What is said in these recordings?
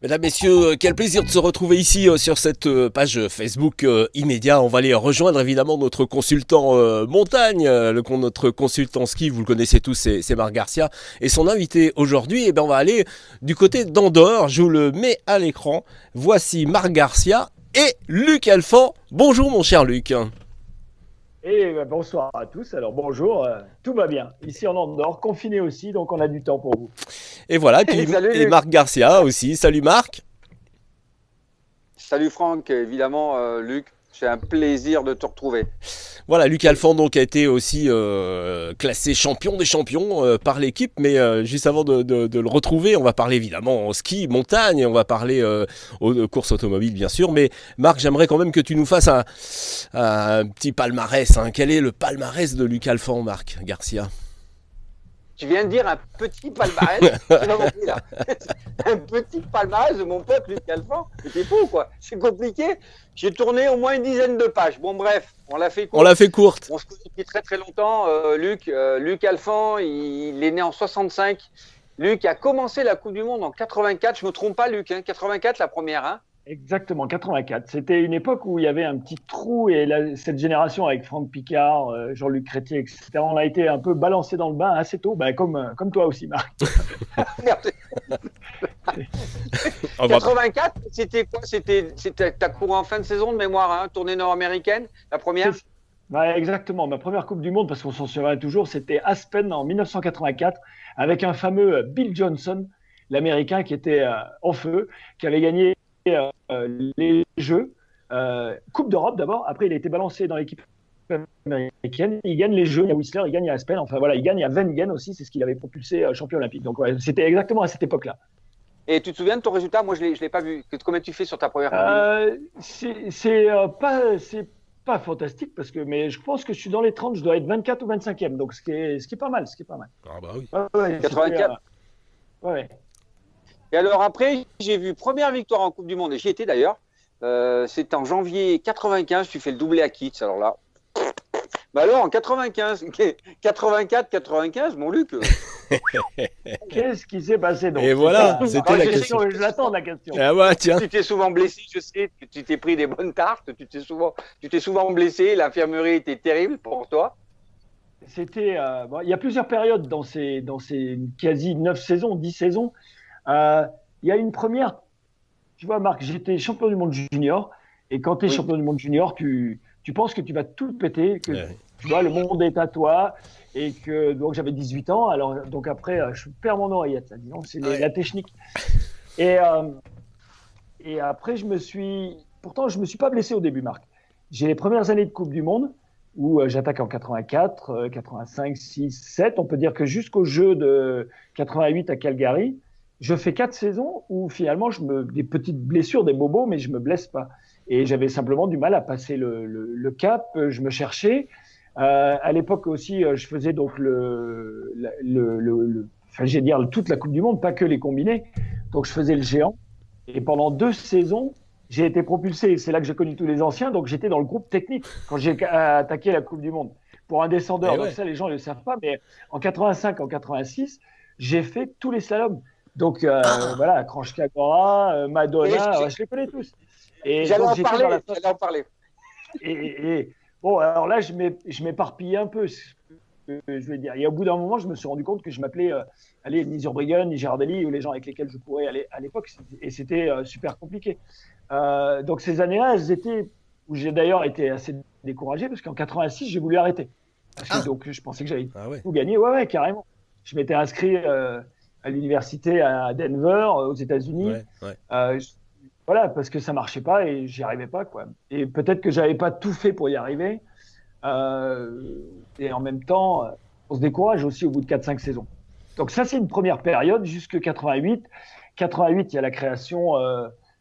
Mesdames, Messieurs, quel plaisir de se retrouver ici sur cette page Facebook Immédiat. On va aller rejoindre évidemment notre consultant montagne, notre consultant ski, vous le connaissez tous, c'est Marc Garcia. Et son invité aujourd'hui, on va aller du côté d'Andorre. Je vous le mets à l'écran. Voici Marc Garcia et Luc Alphand. Bonjour mon cher Luc. Et bonsoir à tous. Alors bonjour, tout va bien. Ici en Andorre, confiné aussi, donc on a du temps pour vous. Et voilà, puis, Salut et Luc. Marc Garcia aussi. Salut Marc. Salut Franck, évidemment Luc, c'est un plaisir de te retrouver. Voilà, Luc Alphand donc a été aussi classé champion des champions par l'équipe, mais juste avant de le retrouver, on va parler évidemment en ski, montagne, on va parler aux courses automobiles bien sûr, mais Marc, j'aimerais quand même que tu nous fasses un petit palmarès. Quel est le palmarès de Luc Alphand, Marc Garcia? Tu viens de dire un petit palmarès, j'ai pas compris là. Un petit palmarès de mon pote Luc Alphand, c'est fou quoi, c'est compliqué. J'ai tourné au moins une dizaine de pages. Bon bref, on l'a fait court. On l'a fait courte. On se connaît depuis très très longtemps. Luc Alphand, il est né en 65. Luc a commencé la Coupe du Monde en 84. Je me trompe pas Luc, 84 la première. Hein. Exactement, 84. C'était une époque où il y avait un petit trou et cette génération avec Franck Picard, Jean-Luc Crétier, etc. On a été un peu balancé dans le bain assez tôt, comme toi aussi, Marc. Merci. On va- 84, c'était quoi? T'as couru en fin de saison de mémoire, hein, tournée nord-américaine, la première. Ouais, exactement. Ma première Coupe du Monde, parce qu'on s'en souvient toujours, c'était Aspen en 1984 avec un fameux Bill Johnson, l'Américain qui était en feu, qui avait gagné les Jeux, Coupe d'Europe d'abord. Après, il a été balancé dans l'équipe américaine. Il gagne les Jeux, il y a Whistler, il gagne à Aspen. Enfin voilà, il gagne à Wengen aussi. C'est ce qu'il avait propulsé champion olympique. Donc ouais, c'était exactement à cette époque-là. Et tu te souviens de ton résultat? Moi, je l'ai pas vu. Combien tu fais sur ta première Coupe du Monde? C'est pas fantastique mais je pense que je suis dans les 30, je dois être 24 ou 25e. Donc ce qui est pas mal, ce qui est pas mal. Ah bah oui. Ouais, 84. Ouais. Et alors après, j'ai vu première victoire en Coupe du Monde, et j'y étais d'ailleurs. C'était en janvier 95, tu fais le doublé à Kitts. Alors là, bah alors en 95, 84-95, mon Luc. Qu'est-ce qui s'est passé donc? Et voilà, C'est c'était la question. Je l'attends la question. Ah ouais, tiens. Tu t'es souvent blessé, je sais, que tu t'es pris des bonnes tartes, tu t'es souvent blessé, l'infirmerie était terrible pour toi. C'était, il y a plusieurs périodes dans ces quasi 9 saisons, 10 saisons. Il y a une première, tu vois, Marc, j'étais champion du monde junior. Et quand tu es Oui. champion du monde junior, tu penses que tu vas tout péter, que Ouais. tu vois, le monde est à toi. Et que donc j'avais 18 ans. Alors, donc après, je perds mon oreillette. Là, disons, c'est Ouais. la technique. Et, après, pourtant, je me suis pas blessé au début, Marc. J'ai les premières années de Coupe du Monde où j'attaque en 84, 85, 6, 7. On peut dire que jusqu'au jeu de 88 à Calgary, je fais 4 saisons où finalement, des petites blessures, des bobos, mais je me blesse pas. Et j'avais simplement du mal à passer le cap. Je me cherchais. À l'époque aussi, je faisais donc enfin, je vais dire toute la Coupe du Monde, pas que les combinés. Donc, je faisais le géant. Et pendant 2 saisons, j'ai été propulsé. C'est là que j'ai connu tous les anciens. Donc, j'étais dans le groupe technique quand j'ai attaqué la Coupe du Monde pour un descendeur. Eh Donc, ouais. ça, les gens ne le savent pas. Mais en 85, en 86, j'ai fait tous les slaloms. Donc, voilà, Kranjska Gora, Madonna, je les connais tous. Et J'allais donc, en j'étais parler, dans la j'allais en parler. bon, alors là, je m'éparpillais un peu. Je vais dire. Et au bout d'un moment, je me suis rendu compte que je m'appelais Ni Zurbriggen, ni Girardelli, ou les gens avec lesquels je courais aller à l'époque. Et c'était super compliqué. Donc ces années-là, elles étaient où j'ai d'ailleurs été assez découragé parce qu'en 86, j'ai voulu arrêter. Parce que donc je pensais que j'allais Ah ouais. tout gagner. Ouais, carrément. Je m'étais inscrit à l'université à Denver, aux États-Unis. Ouais, ouais. Voilà, parce que ça marchait pas et j'y arrivais pas, quoi. Et peut-être que j'avais pas tout fait pour y arriver. Et en même temps, on se décourage aussi au bout de 4-5 saisons. Donc ça, c'est une première période jusque 88. 88, il y a la création,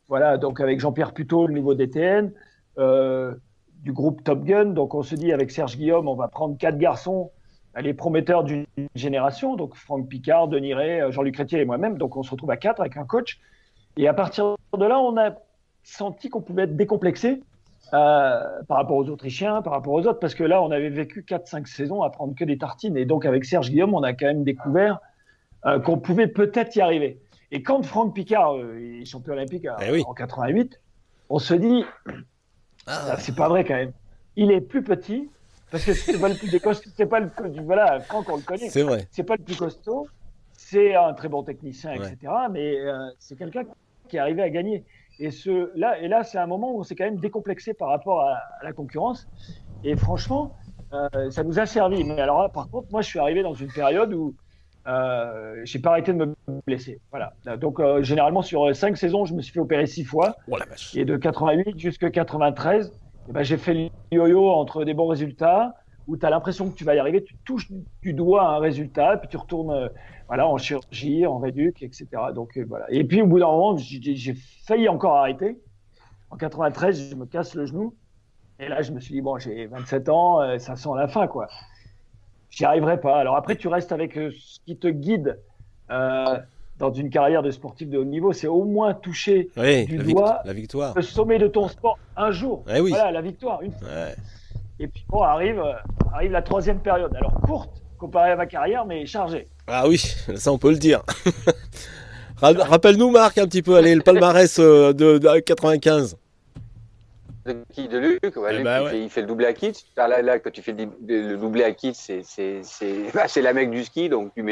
voilà, donc avec Jean-Pierre Puteaux, le nouveau DTN, du groupe Top Gun. Donc on se dit avec Serge Guillaume, on va prendre 4 garçons, les prometteurs d'une génération, donc Franck Picard, Denis Ray, Jean-Luc Crétier et moi-même. Donc on se retrouve à 4 avec un coach. Et à partir de là, on a senti qu'on pouvait être décomplexé par rapport aux Autrichiens, par rapport aux autres, parce que là, on avait vécu 4-5 saisons à prendre que des tartines. Et donc, avec Serge Guillaume, on a quand même découvert qu'on pouvait peut-être y arriver. Et quand Franck Picard est champion olympique Eh oui. en 88, on se dit, Ah, c'est pas vrai quand même. Il est plus petit, parce que c'est pas le plus costaud, c'est pas le, voilà, Franck, on le connaît. c'est vrai. C'est pas le plus costaud, c'est un très bon technicien, Ouais. etc. Mais c'est quelqu'un qui est arrivé à gagner. Et là, c'est un moment où on s'est quand même décomplexé par rapport à la concurrence. Et franchement, ça nous a servi. Mais alors là, par contre, moi, je suis arrivé dans une période où j'ai pas arrêté de me blesser. Voilà. Donc, généralement, sur 5 saisons, je me suis fait opérer 6 fois. Oh la vache. Et de 88 jusqu'à 93, eh ben, j'ai fait le yo-yo entre des bons résultats, où tu as l'impression que tu vas y arriver, tu touches du doigt à un résultat, puis tu retournes voilà, en chirurgie, en réduc, etc. Donc, voilà. Et puis, au bout d'un moment, j'ai failli encore arrêter. En 93, je me casse le genou. Et là, je me suis dit, bon, j'ai 27 ans, ça sent la fin, quoi. J'y arriverai pas. Alors après, tu restes avec ce qui te guide euh, dans une carrière de sportif de haut niveau, c'est au moins toucher Oui, du doigt la victoire. le sommet de ton sport un jour. Eh oui. Voilà, la victoire. Ouais. Et puis bon, arrive la troisième période. Alors courte comparée à ma carrière, mais chargée. Ah oui, ça on peut le dire. Rappelle-nous Marc un petit peu, allez, le palmarès de 95. De qui? De Luc, ouais, Eh Luc, ben ouais. il fait le doublé à Kids. Là, quand tu fais le doublé à Kids, c'est la mec du ski, donc tu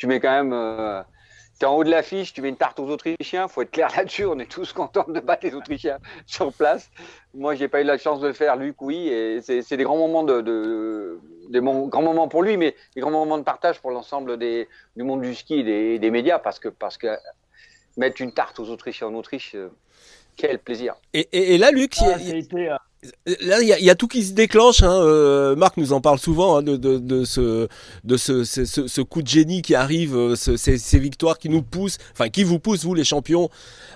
mets quand même. T'es en haut de l'affiche, tu mets une tarte aux Autrichiens. Faut être clair là-dessus. On est tous contents de battre les Autrichiens sur place. Moi, j'ai pas eu la chance de le faire. Luc, oui. Et c'est des grands moments grands moments pour lui, mais des grands moments de partage pour l'ensemble du monde du ski et des médias, parce que mettre une tarte aux Autrichiens en Autriche, quel plaisir. Et là, Luc, Ça a été là, il y a tout qui se déclenche. Hein. Marc nous en parle souvent hein, ce coup de génie qui arrive, ces victoires qui nous poussent, enfin qui vous poussent, vous les champions,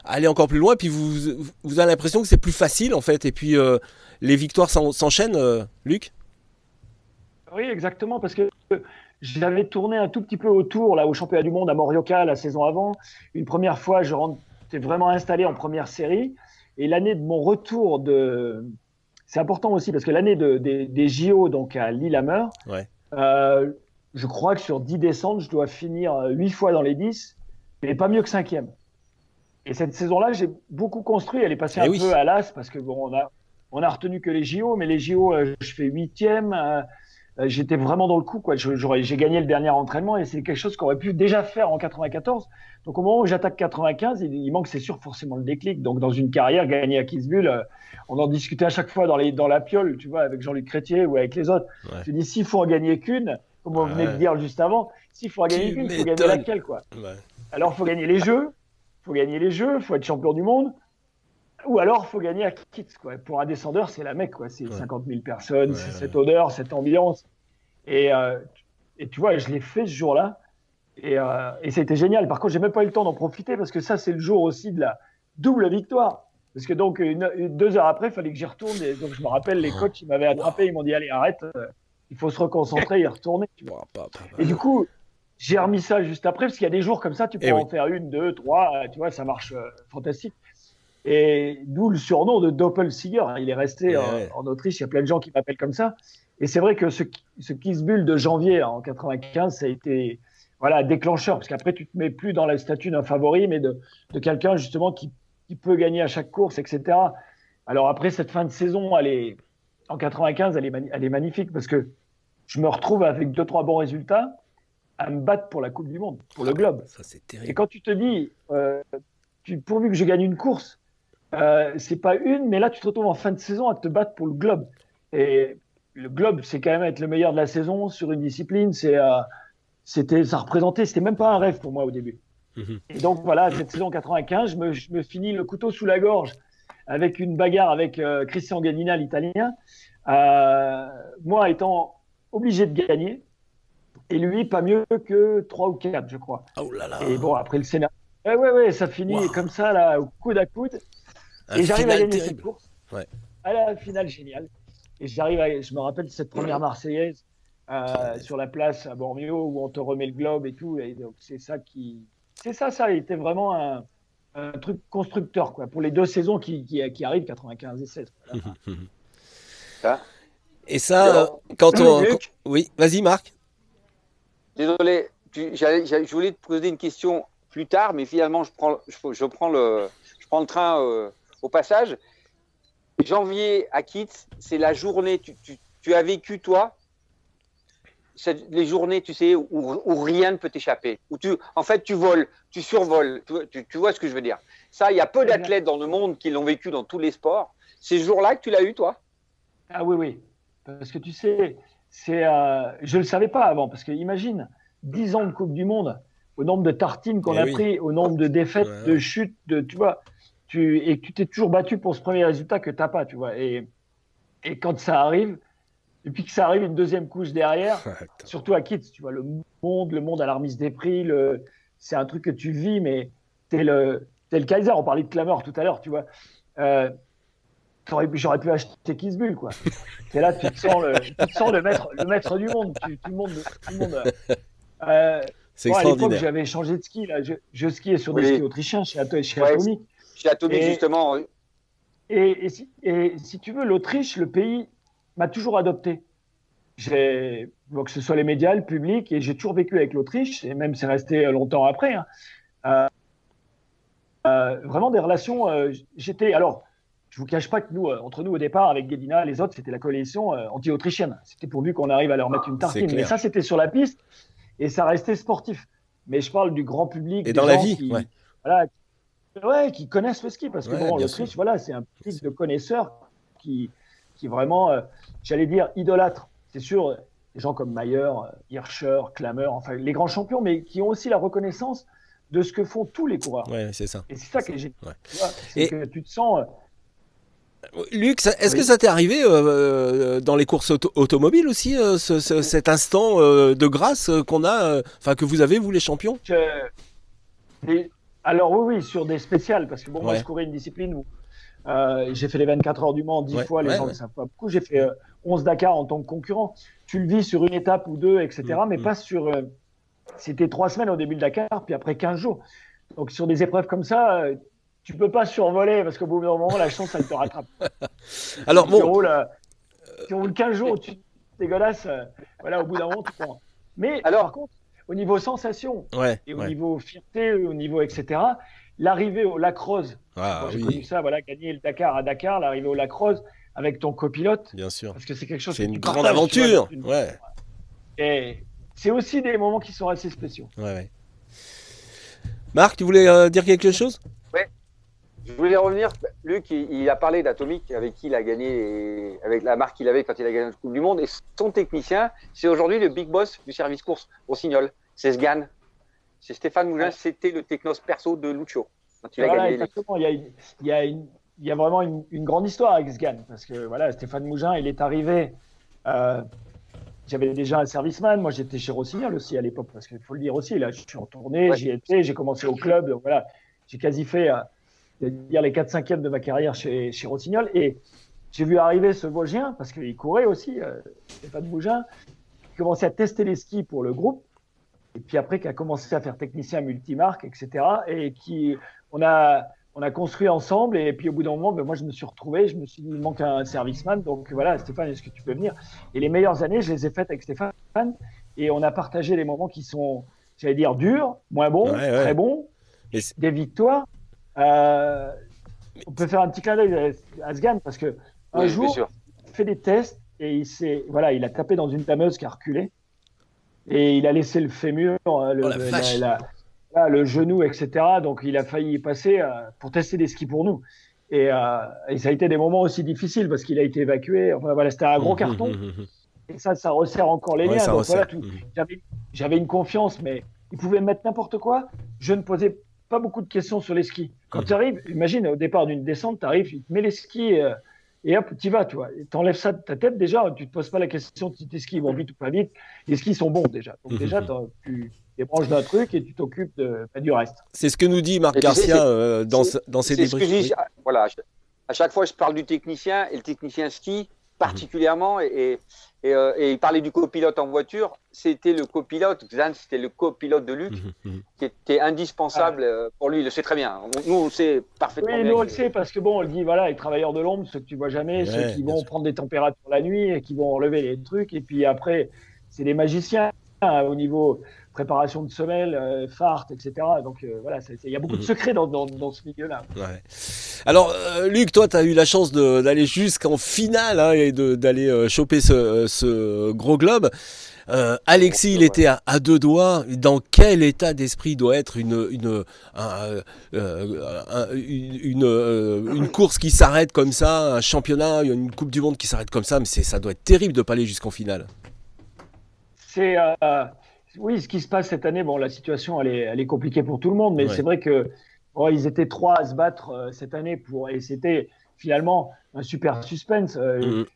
à aller encore plus loin. Puis vous avez l'impression que c'est plus facile en fait. Et puis les victoires s'enchaînent, Luc. oui, exactement, parce que j'avais tourné un tout petit peu autour là au championnat du monde à Morioka la saison avant. Une première fois, j'étais vraiment installé en première série. Et l'année de mon retour c'est important aussi parce que l'année des JO donc à Lillehammer, Ouais. je crois que sur 10 descentes, je dois finir 8 fois dans les 10, mais pas mieux que 5e. Et cette saison-là, j'ai beaucoup construit. Elle est passée Eh un oui. peu à l'as parce que bon, on a retenu que les JO, mais les JO, je fais 8e. J'étais vraiment dans le coup, quoi. J'ai gagné le dernier entraînement et c'est quelque chose qu'on aurait pu déjà faire en 94. Donc au moment où j'attaque 95, il manque, c'est sûr, forcément le déclic. Donc dans une carrière, gagner à Kitzbühel, on en discutait à chaque fois dans la piole, tu vois, avec Jean-Luc Crétier ou avec les autres. Ouais. Je dis, s'il faut en gagner qu'une, comme on venait de dire juste avant, s'il faut en gagner Tu qu'une, il faut gagner m'étonnes. laquelle, quoi. Ouais. Alors il faut gagner les jeux, faut être champion du monde. Ou alors, faut gagner à Kitts, quoi. Pour un descendeur, c'est la Mecque, quoi. C'est 50 000 personnes, c'est cette odeur, cette ambiance. Et tu vois, je l'ai fait ce jour-là. Et ça a été génial. Par contre, j'ai même pas eu le temps d'en profiter parce que ça, c'est le jour aussi de la double victoire. Parce que donc, 2 heures après, il fallait que j'y retourne. Et donc, je me rappelle, les coachs, ils m'avaient attrapé. Ils m'ont dit, allez, arrête. Il faut se reconcentrer et y retourner. Tu vois. Et du coup, j'ai remis ça juste après parce qu'il y a des jours comme ça, tu peux en faire 1, 2, 3. Tu vois, ça marche fantastique. Et d'où le surnom de Doppelsieger. Il est resté en Autriche. Il y a plein de gens qui m'appellent comme ça. Et c'est vrai que ce Kitzbühel de janvier en 95, ça a été déclencheur. Parce qu'après, tu te mets plus dans le statut d'un favori, mais de quelqu'un justement qui peut gagner à chaque course, etc. Alors après, cette fin de saison, en 95, elle est magnifique parce que je me retrouve avec 2-3 bons résultats à me battre pour la Coupe du Monde, pour le Globe. Ça, c'est terrible. Et quand tu te dis, pourvu que je gagne une course, c'est pas une, mais là, tu te retrouves en fin de saison à te battre pour le Globe. Et le Globe, c'est quand même être le meilleur de la saison sur une discipline. Ça représentait, c'était même pas un rêve pour moi au début. Et donc voilà, cette saison 95, je me finis le couteau sous la gorge avec une bagarre avec Christian Ganina, l'Italien. Moi étant obligé de gagner, et lui pas mieux que 3 ou 4, je crois. Oh là là. Et bon, après le scénario, ouais, ça finit comme ça, là, au coude à coude. Et j'arrive à gagner cette course. Ouais. À la finale géniale. Et je me rappelle cette première Marseillaise sur la place à Bormio où on te remet le globe et tout. Et donc ça a été vraiment un truc constructeur, quoi, pour les 2 saisons qui arrivent, 95 et 16. Voilà. Et ça, oui, vas-y Marc. Désolé, je voulais te poser une question plus tard, mais finalement, je prends le train au passage. Janvier à Kitts, c'est la journée, tu as vécu, toi, les journées, tu sais, où rien ne peut t'échapper. En fait, tu voles, tu survoles. Tu vois ce que je veux dire. Ça, il y a peu d'athlètes dans le monde qui l'ont vécu dans tous les sports. Ces jours-là que tu l'as eu, toi? Ah oui, oui. Parce que tu sais, je ne le savais pas avant. Parce que imagine, 10 ans de Coupe du Monde, au nombre de tartines qu'on a pris, au nombre de défaites, de chutes, tu vois, et que tu t'es toujours battu pour ce premier résultat que tu n'as pas, tu vois. Et quand ça arrive, et puis que ça arrive une deuxième couche derrière, surtout à Kitts, tu vois, le monde à la remise des prix, c'est un truc que tu vis, mais t'es le Kaiser. On parlait de clameur tout à l'heure, tu vois. J'aurais pu acheter Kitzbühel, quoi. Et là, tu te sens le maître du monde. Tout le monde. C'est à extraordinaire. l'époque, j'avais changé de ski. Là. Je skiais sur des skis autrichiens chez Atomic. Chez Atomic, justement. Et si tu veux, l'Autriche, le pays, m'a toujours adopté. Que ce soit les médias, le public, et j'ai toujours vécu avec l'Autriche, et même c'est resté longtemps après. Hein. Vraiment des relations. Alors, je vous cache pas que nous, entre nous au départ, avec Guedina, les autres, c'était la coalition anti-autrichienne. C'était pourvu qu'on arrive à leur mettre une tartine. Mais ça, c'était sur la piste, et ça restait sportif. Mais je parle du grand public. Et dans la vie, qui connaissent le ski, parce que l'Autriche, voilà, c'est un public de connaisseurs qui vraiment, j'allais dire, idolâtrent. C'est sûr, des gens comme Mayer, Hirscher, Klammer, enfin les grands champions, mais qui ont aussi la reconnaissance de ce que font tous les coureurs. Ouais, c'est ça. Et c'est ça qui est génial. C'est que tu te sens. Luc, est-ce que ça t'est arrivé dans les courses automobiles aussi, cet instant de grâce qu'on a, que vous avez, vous les champions? Alors oui, sur des spéciales, parce que moi je courais une discipline où j'ai fait les 24 heures du Mans 10 fois, les gens ne savent pas beaucoup. J'ai fait 11 Dakar en tant que concurrent. Tu le vis sur une étape ou deux, etc. Mais pas sur. C'était 3 semaines au début de Dakar, puis après 15 jours. Donc sur des épreuves comme ça, tu peux pas survoler parce qu'au bout d'un moment, la chance, elle te rattrape. Alors si tu roules 15 jours, tu dégueulasse. Au bout d'un moment, tu prends. Mais par contre, au niveau sensation et au niveau fierté, au niveau etc. L'arrivée au Lac Rose. J'ai connu ça, gagner le Dakar à Dakar, l'arrivée au Lac Rose avec ton copilote. Bien sûr. Parce que c'est quelque chose. C'est une grande aventure. Et c'est aussi des moments qui sont assez spéciaux. Marc, tu voulais dire quelque chose? Oui. Je voulais revenir. Luc, il a parlé d'Atomic, avec qui il a gagné, avec la marque qu'il avait quand il a gagné la Coupe du Monde. Et son technicien, c'est aujourd'hui le big boss du service course Rossignol. C'est Sgan. C'est Stéphane Mougin, c'était le technos perso de Lucio. Quand il a gagné exactement. Il y a vraiment une grande histoire avec Sgan. Parce que Stéphane Mougin, il est arrivé. J'avais déjà un serviceman. Moi, j'étais chez Rossignol aussi à l'époque. Parce qu'il faut le dire aussi. Là, je suis en tournée, j'y étais, j'ai commencé au club. Donc, j'ai quasi fait les 4/5e de ma carrière chez Rossignol. Et j'ai vu arriver ce Vosgien, parce qu'il courait aussi, Stéphane Mougin, qui commençait à tester les skis pour le groupe. Et puis après, qui a commencé à faire technicien multimarque, etc. Et on a construit ensemble. Et puis au bout d'un moment, moi, je me suis retrouvé. Je me suis dit, il manque un serviceman. Donc Stéphane, est-ce que tu peux venir? Et les meilleures années, je les ai faites avec Stéphane. Et on a partagé les moments qui sont, j'allais dire, durs, moins bons, très bons, des victoires. On peut faire un petit clin d'œil à Sgan parce que un jour, il a fait des tests et il a tapé dans une tameuse qui a reculé. Et il a laissé le fémur, le genou, etc. Donc, il a failli y passer pour tester des skis pour nous. Et ça a été des moments aussi difficiles parce qu'il a été évacué. C'était un gros carton. Et ça resserre encore les liens. Donc, j'avais une confiance, mais il pouvait me mettre n'importe quoi. Je ne posais pas beaucoup de questions sur les skis. Quand tu arrives, imagine, au départ d'une descente, tu arrives, il te met les skis et hop, tu y vas, tu vois. Tu enlèves ça de ta tête déjà, tu ne te poses pas la question si tes skis vont vite ou pas vite. Les skis sont bons déjà. Donc déjà, tu débranches d'un truc et tu t'occupes du reste. C'est ce que nous dit Marc Garcia dans ses débriefs. À chaque fois, je parle du technicien et le technicien ski particulièrement. Et il parlait du copilote en voiture. C'était le copilote, Xan, c'était le copilote de Luc, qui était indispensable pour lui. Il le sait très bien. Nous, on le sait parfaitement. Oui, nous, on le sait parce que on le dit, les travailleurs de l'ombre, ceux que tu vois jamais, ceux qui vont prendre des températures la nuit et qui vont relever les trucs. Et puis après, c'est des magiciens. au niveau préparation de semelles, fart, etc. Donc voilà, il y a beaucoup de secrets dans ce milieu-là. Ouais. Alors, Luc, toi, tu as eu la chance d'aller jusqu'en finale hein, et d'aller choper ce gros globe. Alexis, il était à deux doigts. Dans quel état d'esprit doit être une course qui s'arrête comme ça, un championnat, une Coupe du Monde qui s'arrête comme ça, mais ça doit être terrible de ne pas aller jusqu'en finale. Oui, ce qui se passe cette année, bon, la situation elle est compliquée pour tout le monde, mais Ouais. c'est vrai que ils étaient trois à se battre cette année et c'était finalement un super suspense.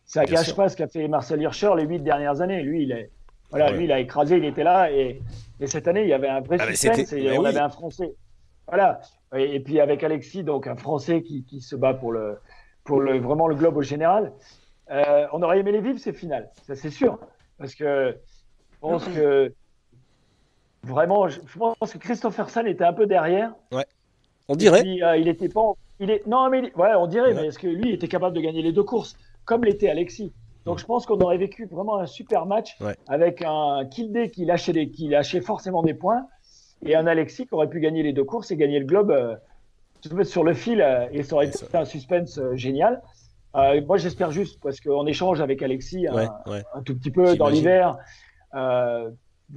Ça Bien gâche sûr. pas ce qu'a fait Marcel Hirscher les 8 dernières années. Ouais. Lui, il a écrasé, il était là et cette année, il y avait un vrai Ah, mais c'était. suspense et Mais on avait oui. un Français. Voilà. Et puis avec Alexis, donc un Français qui se bat pour vraiment le globe au général. On aurait aimé les vivre ces finales, ça c'est sûr, parce que je pense que vraiment, je pense que Christopherson était un peu derrière. Ouais. On Et dirait. puis, il était pas. Non, mais ouais, on dirait, Ouais. mais est-ce que lui était capable de gagner les deux courses, comme l'était Alexis? Donc, je pense qu'on aurait vécu vraiment un super match Ouais. avec un Kildé qui lâchait forcément des points et un Alexis qui aurait pu gagner les deux courses et gagner le globe sur le fil et ça aurait Et été ça- un suspense génial. Moi, j'espère juste, parce qu'on échange avec Alexis Ouais. Ouais. un tout petit peu dans J'imagine. l'hiver.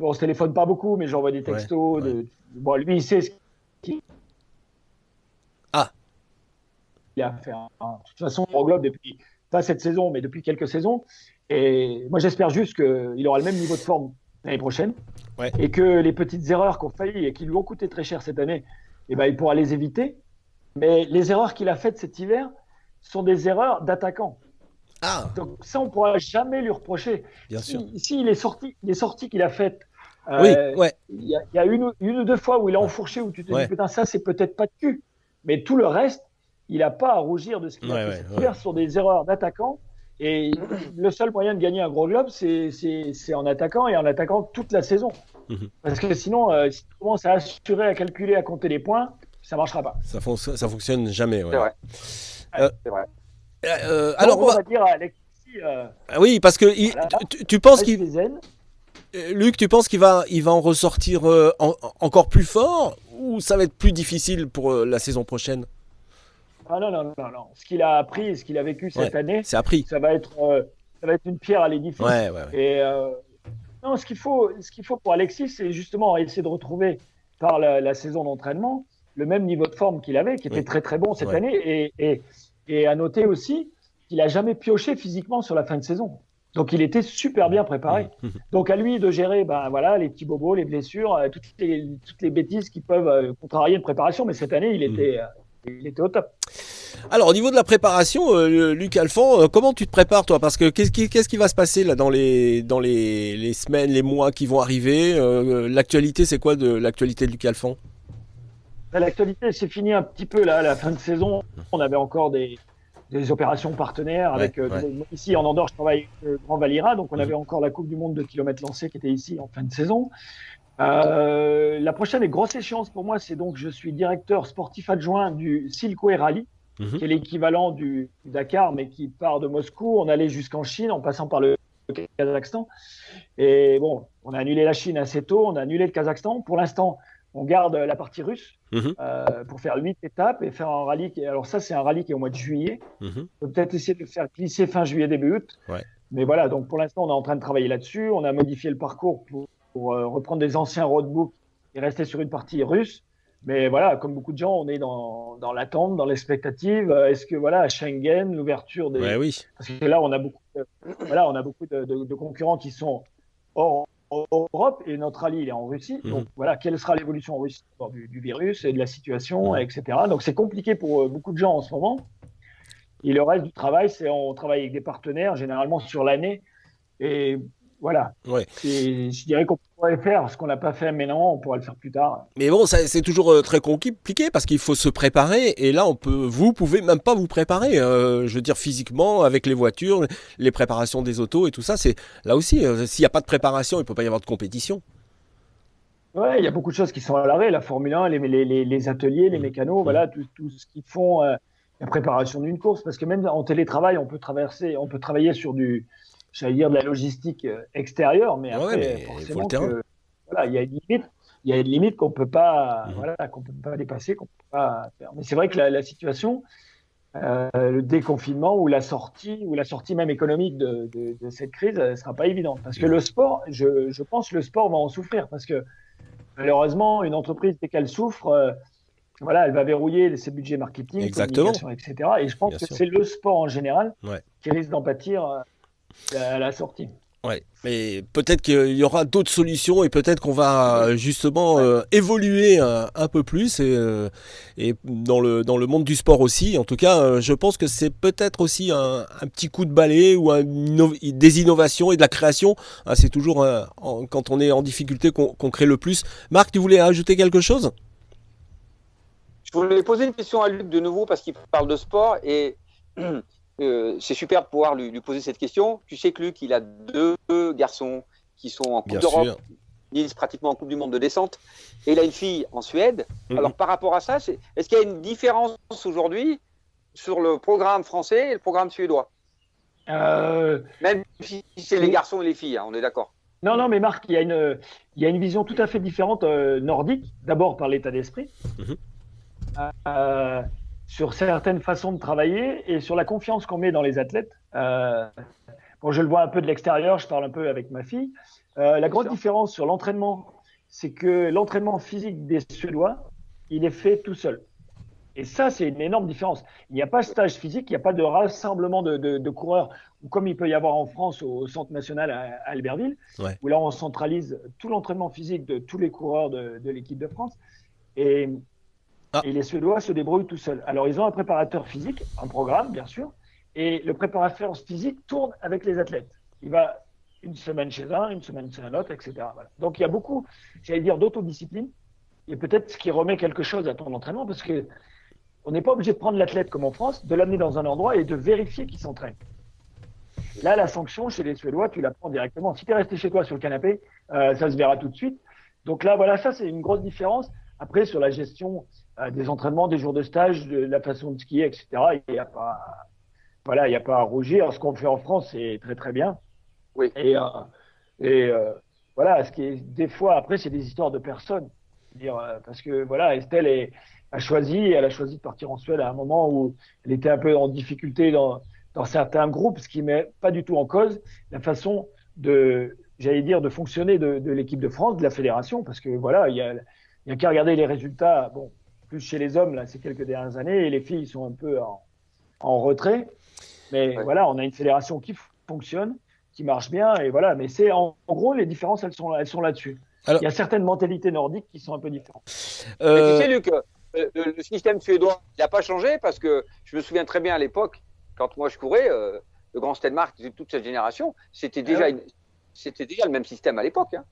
On se téléphone pas beaucoup, mais j'envoie des Ouais. textos. Ouais. Bon, lui, il sait ce qu'il Ah. a fait. De toute façon, on globe depuis, pas cette saison, mais depuis quelques saisons. Et moi, j'espère juste qu'il aura le même niveau de forme l'année prochaine Ouais. et que les petites erreurs qu'on failli et qui lui ont coûté très cher cette année, eh ben, il pourra les éviter. Mais les erreurs qu'il a faites cet hiver sont des erreurs d'attaquant. Ah. Donc ça, on ne pourra jamais lui reprocher. Bien sûr. Si les sorties qu'il a faites, Oui. Ouais. il y a une ou deux fois où il a enfourché, où tu te dis, Ouais. putain, ça, c'est peut-être pas de cul. Mais tout le reste, il n'a pas à rougir de ce qu'il a Ouais. fait Ouais. cet Ouais. hiver sur des erreurs d'attaquant. Et le seul moyen de gagner un gros globe, c'est en attaquant et en attaquant toute la saison. Mhm. Parce que sinon, si tu commences à assurer, à calculer, à compter les points, ça ne marchera pas. Ça fonctionne jamais. Ouais. C'est vrai. Euh, C'est vrai. alors, Donc, on va dire à Alexis, oui, parce que voilà, tu penses reste qu'il, les zen. Luc, tu penses il va en ressortir encore plus fort ou ça va être plus difficile pour la saison prochaine? Ah non, non, non, non. Ce qu'il a appris et ce qu'il a vécu Ouais, cette année, c'est appris. ça va être une pierre à l'édifice. Ouais, ouais, ouais. Et non, ce qu'il faut pour Alexis, c'est justement essayer de retrouver par la saison d'entraînement le même niveau de forme qu'il avait, qui était Oui. très très bon cette Ouais. année. Et à noter aussi qu'il n'a jamais pioché physiquement sur la fin de saison. Donc il était super bien préparé. Mhm. Donc à lui de gérer ben, voilà, les petits bobos, les blessures, toutes les bêtises qui peuvent contrarier une préparation. Mais cette année, il était au top. Alors, au niveau de la préparation, Luc Alphand, comment tu te prépares, toi? Parce que qu'est-ce qui va se passer là dans les semaines, les mois qui vont arriver? L'actualité, c'est quoi de l'actualité de Luc Alphand? L'actualité, c'est fini un petit peu là, à la fin de saison. On avait encore des opérations partenaires avec Ouais. ici en Andorre, je travaille avec le Grand Valira, donc on avait encore la Coupe du Monde de kilomètres lancés qui était ici en fin de saison. La prochaine et grosse échéance pour moi, c'est donc je suis directeur sportif adjoint du Silkway Rally, Mhm. qui est l'équivalent du Dakar, mais qui part de Moscou. On allait jusqu'en Chine en passant par le Kazakhstan. Et bon, on a annulé la Chine assez tôt, on a annulé le Kazakhstan. Pour l'instant, on garde la partie russe Mhm. pour faire 8 étapes et faire un rallye. Alors ça, c'est un rallye qui est au mois de juillet. Mhm. On peut peut-être essayer de le faire glisser fin juillet, début août. Ouais. Mais voilà, donc pour l'instant, on est en train de travailler là-dessus. On a modifié le parcours pour reprendre des anciens roadbooks et rester sur une partie russe. Mais voilà, comme beaucoup de gens, on est dans l'attente, dans l'expectative. Est-ce que voilà, à Schengen, l'ouverture des... Ouais, oui. Parce que là, on a beaucoup de concurrents qui sont hors Europe et notre rallye, il est en Russie. Mhm. Donc voilà, quelle sera l'évolution en Russie du virus et de la situation, Mhm. etc. Donc c'est compliqué pour beaucoup de gens en ce moment. Et le reste du travail, c'est on travaille avec des partenaires, généralement sur l'année. Et voilà, Ouais. je dirais qu'on pourrait faire ce qu'on n'a pas fait maintenant, on pourra le faire plus tard. Mais bon, c'est toujours très compliqué parce qu'il faut se préparer et là, vous pouvez même pas vous préparer. Je veux dire physiquement avec les voitures, les préparations des autos et tout ça. C'est là aussi, s'il n'y a pas de préparation, il peut pas y avoir de compétition. Ouais, il y a beaucoup de choses qui sont à l'arrêt, la Formule 1, les ateliers, les Mhm. mécanos, Mhm. voilà, tout ce qu'ils font, la préparation d'une course. Parce que même en télétravail, on peut travailler sur j'allais dire de la logistique extérieure, mais Ouais, après, mais il faut le forcément terrain. que voilà, il y a une limite qu'on peut pas, Mhm. voilà, qu'on peut pas dépasser, qu'on peut pas faire. Mais c'est vrai que la situation, le déconfinement ou la sortie même économique de cette crise, ne sera pas évidente. Parce que Non. le sport, je pense que le sport va en souffrir. Parce que malheureusement, une entreprise, dès qu'elle souffre, voilà, elle va verrouiller ses budgets marketing, Exactement, communication, etc. Et je pense bien que sûr. c'est le sport en général Ouais. qui risque d'en pâtir à la sortie. Ouais, mais peut-être qu'il y aura d'autres solutions et peut-être qu'on va justement Ouais. évoluer un peu plus et dans le monde du sport aussi. En tout cas, je pense que c'est peut-être aussi un petit coup de balai ou des innovations et de la création. Ah, c'est toujours quand on est en difficulté qu'on crée le plus. Marc, tu voulais ajouter quelque chose? Je voulais poser une question à Luc de nouveau parce qu'il parle de sport et c'est super de pouvoir lui poser cette question. Tu sais que Luc, il a deux garçons qui sont en Coupe Bien d'Europe, sûr. Nice pratiquement en Coupe du Monde de descente, et il a une fille en Suède. Mhm. Alors par rapport à ça, est-ce qu'il y a une différence aujourd'hui sur le programme français et le programme suédois? Euh, Même si c'est les et- garçons et les filles, hein, on est d'accord. non, non, mais Marc, il y a une vision tout à fait différente nordique. D'abord par l'état d'esprit, Mhm. euh, sur certaines façons de travailler et sur la confiance qu'on met dans les athlètes. Bon, je le vois un peu de l'extérieur, je parle un peu avec ma fille. La Bien grande sûr. différence sur l'entraînement, c'est que l'entraînement physique des Suédois, il est fait tout seul. Et ça, c'est une énorme différence. Il n'y a pas de stage physique, il n'y a pas de rassemblement de coureurs, ou comme il peut y avoir en France au Centre national à Albertville, Ouais. où là, on centralise tout l'entraînement physique de tous les coureurs de l'équipe de France. Et, Ah, et les Suédois se débrouillent tout seuls. Alors, ils ont un préparateur physique, un programme, bien sûr, et le préparateur physique tourne avec les athlètes. Il va une semaine chez un, une semaine chez un autre, etc. Voilà. Donc, il y a beaucoup, j'allais dire, d'autodiscipline, et peut-être ce qui remet quelque chose à ton entraînement, parce que on n'est pas obligé de prendre l'athlète comme en France, de l'amener dans un endroit et de vérifier qu'il s'entraîne. Là, la sanction chez les Suédois, tu la prends directement. Si tu es resté chez toi sur le canapé, ça se verra tout de suite. Donc là, voilà, ça, c'est une grosse différence. Après, sur la gestion des entraînements, des jours de stage, de la façon de skier, etc., il n'y a pas, voilà, il y a pas à rougir. Ce qu'on fait en France, c'est très, très bien. Oui. Et, euh, et voilà, ce qui est, des fois, après, c'est des histoires de personnes. Dire, parce que voilà, elle a choisi de partir en Suède à un moment où elle était un peu en difficulté dans certains groupes, ce qui met pas du tout en cause la façon j'allais dire, de fonctionner de l'équipe de France, de la fédération, parce que voilà, il y a qu'à regarder les résultats, bon, plus chez les hommes, là, ces quelques dernières années, et les filles sont un peu en retrait. Mais Ouais. voilà, on a une fédération qui fonctionne, qui marche bien, et voilà. Mais c'est en gros, les différences, elles sont là-dessus. Il alors, y a certaines mentalités nordiques qui sont un peu différentes. Mais tu euh, sais, Luc, le système suédois, il n'a pas changé parce que je me souviens très bien à l'époque, quand moi je courais, le Grand Stenmark, toute cette génération, Ah ouais. c'était déjà le même système à l'époque. Hein.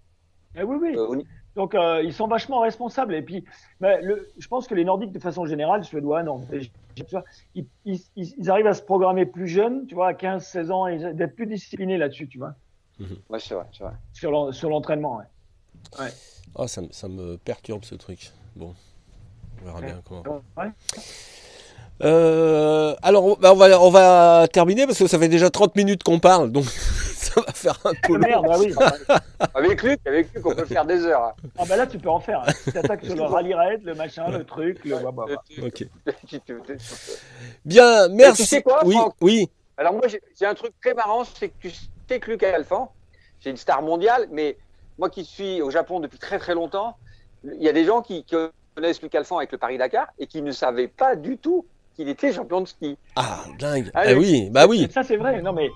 Ah oui, oui. Euh, Donc, ils sont vachement responsables. Et puis, mais je pense que les Nordiques, de façon générale, Suédois, non, tu vois, ils arrivent à se programmer plus jeunes, tu vois, à 15, 16 ans, et d'être plus disciplinés là-dessus, tu vois, ouais, c'est vrai, c'est vrai. sur l'entraînement. Ouais. Ouais. ah, ça me perturbe ce truc. Bon, on verra bien comment. Ouais. Alors, bah, on va terminer parce que ça fait déjà 30 minutes qu'on parle, donc ça va faire un peu Ah, long. merde, bah oui. Avec Luc, on peut faire des heures. Hein. Ah bah là, tu peux en faire. Hein. Tu t'attaques sur le rallye raid, le machin, le truc, le bah. Ok. Tu- tu- tu- Bien, Et tu merci. sais quoi, Oui, Franck? oui. Alors moi, j'ai un truc très marrant, c'est que tu sais que Luc Alphand, c'est une star mondiale, mais moi qui suis au Japon depuis très très longtemps, il y a des gens qui connaissent Luc Alphand avec le Paris-Dakar et qui ne savaient pas du tout qu'il était champion de ski. Ah, dingue. Hein, Ah Luc? oui, bah Et oui. ça, c'est vrai. Non, mais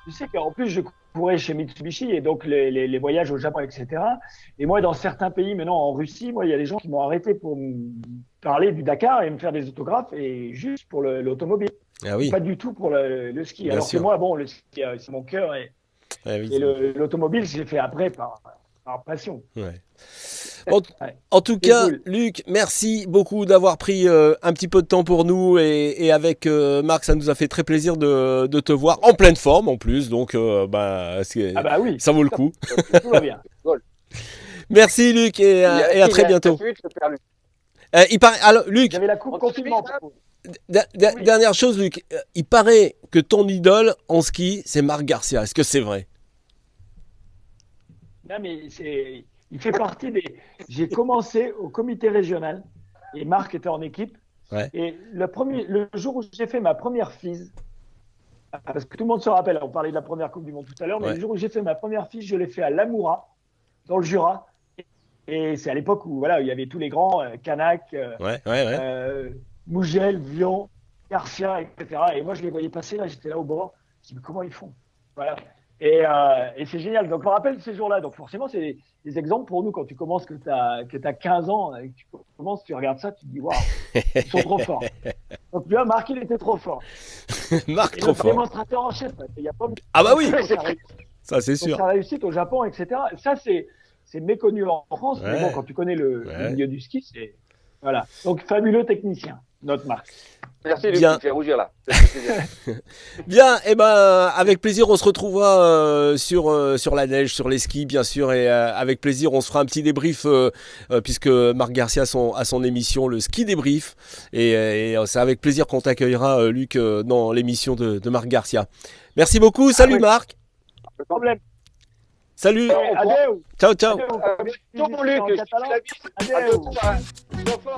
tu sais qu'en plus, je courais chez Mitsubishi et donc les voyages au Japon, etc. Et moi, dans certains pays, maintenant en Russie, moi, il y a des gens qui m'ont arrêté pour me parler du Dakar et me faire des autographes et juste pour l'automobile. Ah oui, Pas du tout pour le ski. bien Alors que sûr. moi, bon, le ski, c'est mon cœur Ah oui, et l'automobile, j'ai fait après par passion. ouais. En, Ouais. en tout C'est cas, cool. Luc, merci beaucoup d'avoir pris un petit peu de temps pour nous et avec Marc, ça nous a fait très plaisir de te voir en pleine forme en plus, donc bah, Ah bah oui, ça vaut le coup. tout va bien. Gol. Merci Luc et à très bientôt. Je perds Luc. Alors Luc, J'avais la coupe On te confinement. suit, là Oui. dernière chose Luc, il paraît que ton idole en ski, c'est Marc Garcia. Est-ce que c'est vrai? Non, mais Il fait partie des. J'ai commencé au comité régional et Marc était en équipe. Ouais. Et le jour où j'ai fait ma première FISE, parce que tout le monde se rappelle, on parlait de la première Coupe du Monde tout à l'heure, mais Ouais. le jour où j'ai fait ma première FISE, je l'ai fait à Lamoura, dans le Jura. Et c'est à l'époque où voilà, il y avait tous les grands, Canac, Ouais. Mougel, Vion, Garcia, etc. Et moi, je les voyais passer là, j'étais là au bord. Je me dis, mais comment ils font? Voilà. Et c'est génial. Donc, je me rappelle ces jours-là. Donc, forcément, c'est des exemples pour nous quand tu commences, que tu as 15 ans, et que tu commences, tu regardes ça, tu te dis, waouh, ils sont trop forts. Donc, tu vois, Marc, il était trop fort. Marc, Et trop notre fort. démonstrateur en chef, il y a pas Ah bah oui, sa réussite, ça c'est sûr. sa réussite au Japon, etc. Ça, c'est méconnu en France, mais bon, Ouais. quand tu connais le Ouais. milieu du ski, c'est. Voilà. Donc, fabuleux technicien, notre Marc. Merci Luc, Bien. tu me fais rougir là. Ça fait plaisir. Bien, et ben avec plaisir, on se retrouvera sur la neige, sur les skis, bien sûr, et avec plaisir, on se fera un petit débrief puisque Marc Garcia a son émission, le ski débrief, et c'est avec plaisir qu'on t'accueillera, Luc, dans l'émission de Marc Garcia. Merci beaucoup, salut oui. Marc. Le problème. Salut, Adeu. ciao ciao. Adeu. Ton Luc, je te fais la bise. À Adeu. bientôt, hein. Sois fort.